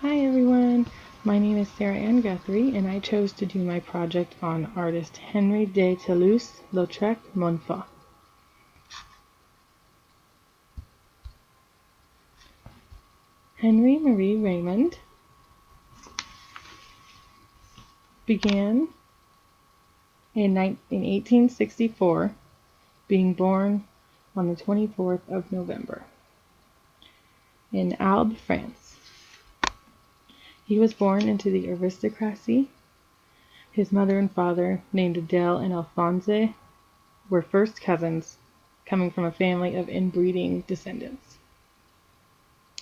Hi everyone, my name is Sarah Ann Guthrie and I chose to do my project on artist Henry de Toulouse-Lautrec Monfort. Henry Marie Raymond began in 1864, being born on the 24th of November in Albe, France. He was born into the aristocracy. His mother and father, named Adele and Alphonse, were first cousins, coming from a family of inbreeding descendants.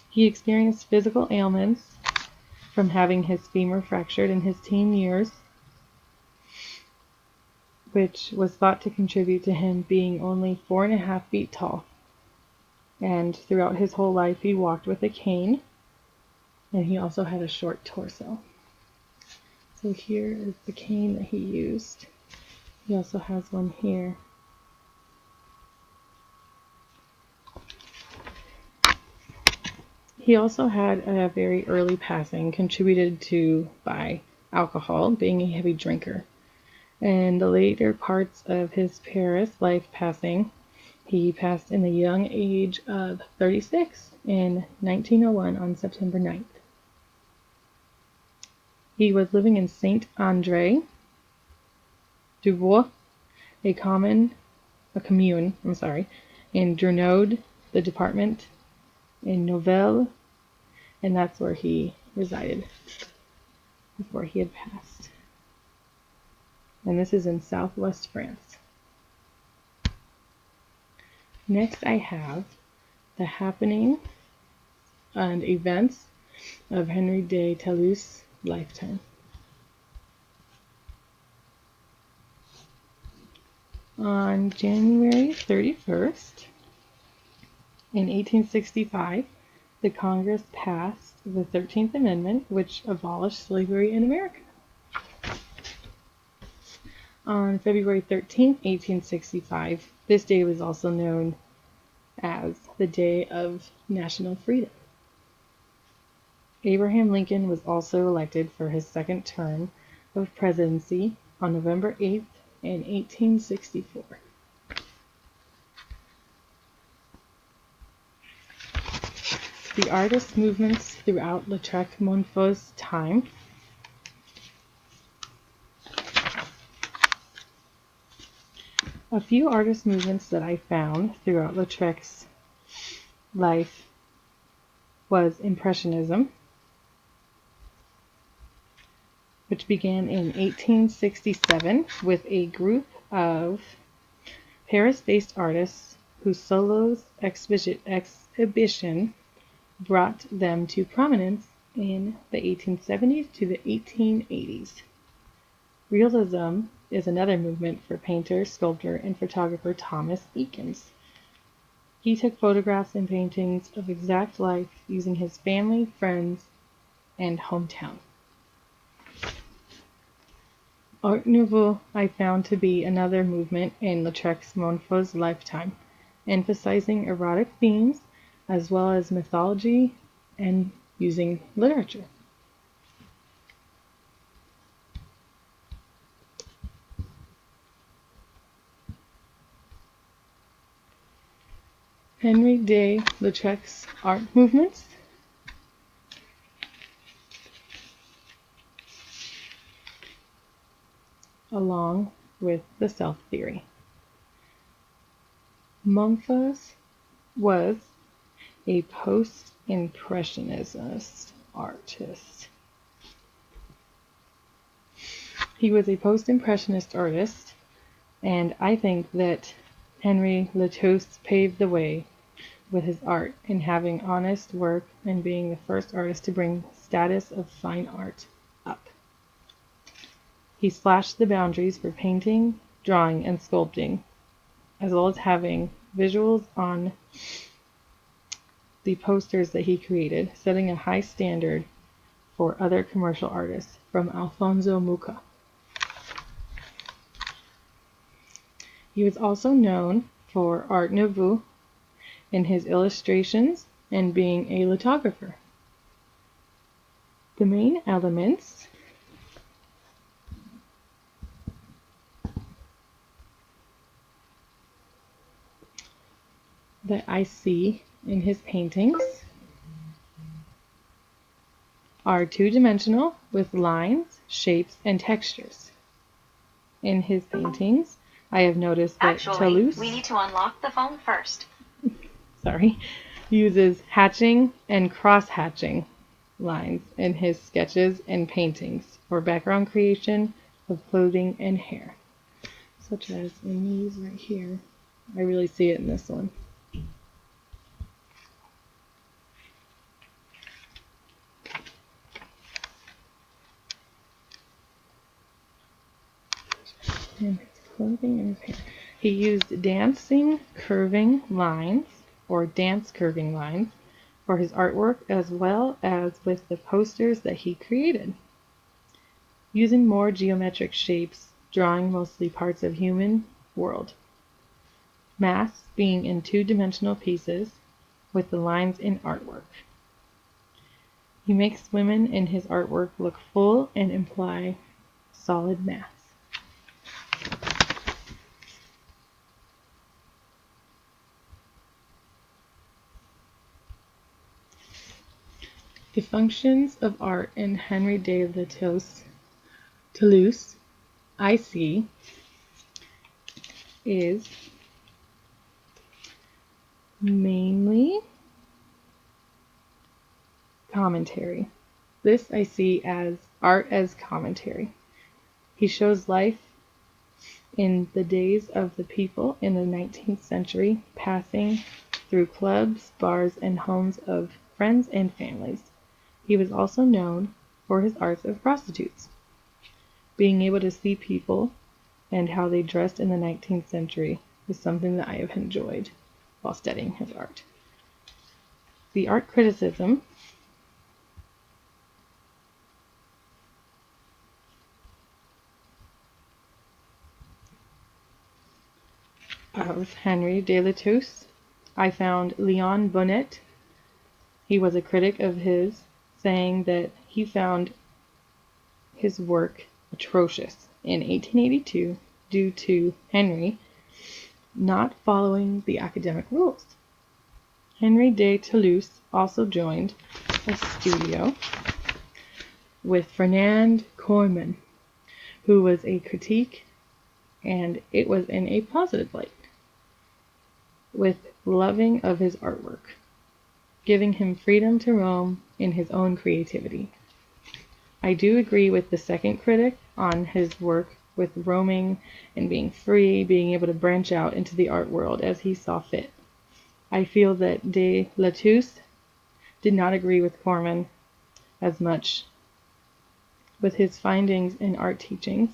He experienced physical ailments from having his femur fractured in his teen years, which was thought to contribute to him being only 4.5 feet tall. And throughout his whole life, he walked with a cane, and he also had a short torso. So here is the cane that he used. He also has one here. He also had a very early passing, contributed to by alcohol, being a heavy drinker. In the later parts of his Paris life passing, he passed in the young age of 36 in 1901 on September 9th. He was living in Saint-André du Bois, a commune, in Drinaud, the department, in Novelle, and that's where he resided before he had passed. And this is in southwest France. Next I have the happening and events of Henry de Toulouse' lifetime. On January 31st, in 1865, the Congress passed the 13th Amendment, which abolished slavery in America. On February 13th, 1865, this day was also known as the Day of National Freedom. Abraham Lincoln was also elected for his second term of presidency on November 8th in 1864. The artist movements throughout Lautrec-Monfort's time. A few artist movements that I found throughout Lautrec's life was Impressionism, which began in 1867 with a group of Paris-based artists whose solos exhibition brought them to prominence in the 1870s to the 1880s. Realism is another movement for painter, sculptor, and photographer Thomas Eakins. He took photographs and paintings of exact life using his family, friends, and hometown. Art Nouveau I found to be another movement in Lautrec-Monfort's lifetime, emphasizing erotic themes as well as mythology and using literature. Henry de Lautrec's art movements. Along with the self theory. Monfort was a post-impressionist artist. He was a post-impressionist artist, and I think that Henry Latouche paved the way with his art in having honest work and being the first artist to bring status of fine art up. He slashed the boundaries for painting, drawing, and sculpting, as well as having visuals on the posters that he created, setting a high standard for other commercial artists, from Alfonso Mucha. He was also known for Art Nouveau in his illustrations and being a lithographer. The main elements that I see in his paintings are two-dimensional with lines, shapes, and textures. In his paintings, I have noticed that Toulouse, we need to unlock the phone first. Uses hatching and cross-hatching lines in his sketches and paintings for background creation of clothing and hair, such as in these right here. I really see it in this one. And his clothing and his hair. He used dancing curving lines or dance curving lines for his artwork as well as with the posters that he created. Using more geometric shapes, drawing mostly parts of human world. Masks being in two-dimensional pieces with the lines in artwork. He makes women in his artwork look full and imply solid mass. The functions of art in Henri de Toulouse, I see, is mainly commentary. This I see as art as commentary. He shows life in the days of the people in the 19th century, passing through clubs, bars, and homes of friends and families. He was also known for his arts of prostitutes. Being able to see people and how they dressed in the 19th century is something that I have enjoyed while studying his art. The art criticism of Henri de Toulouse, I found Leon Bonnet. He was a critic of his, saying that he found his work atrocious in 1882 due to Henri not following the academic rules. Henri de Toulouse also joined a studio with Fernand Corman, who was a critique, and it was in a positive light, with loving of his artwork, giving him freedom to roam in his own creativity. I do agree with the second critic on his work with roaming and being free, being able to branch out into the art world as he saw fit. I feel that de Toulouse did not agree with Corman as much with his findings in art teachings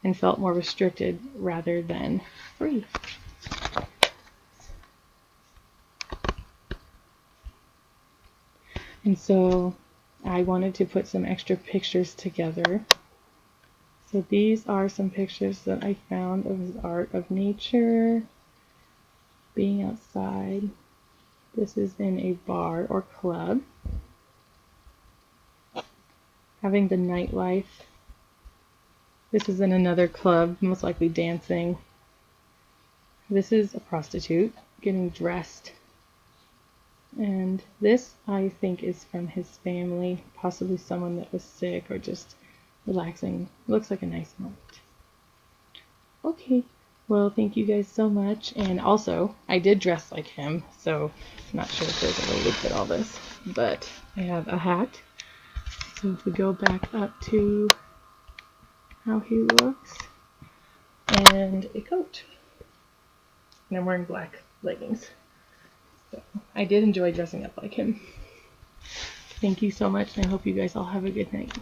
and felt more restricted rather than free. And so I wanted to put some extra pictures together. So these are some pictures that I found of his art of nature, being outside. This is in a bar or club. Having the nightlife. This is in another club, most likely dancing. This is a prostitute getting dressed. And this, I think, is from his family, possibly someone that was sick or just relaxing. Looks like a nice moment. Okay, well, thank you guys so much. And also, I did dress like him, so I'm not sure if there's a look at all this, but I have a hat. So if we go back up to how he looks, and a coat. And I'm wearing black leggings. So I did enjoy dressing up like him. Thank you so much, and I hope you guys all have a good night.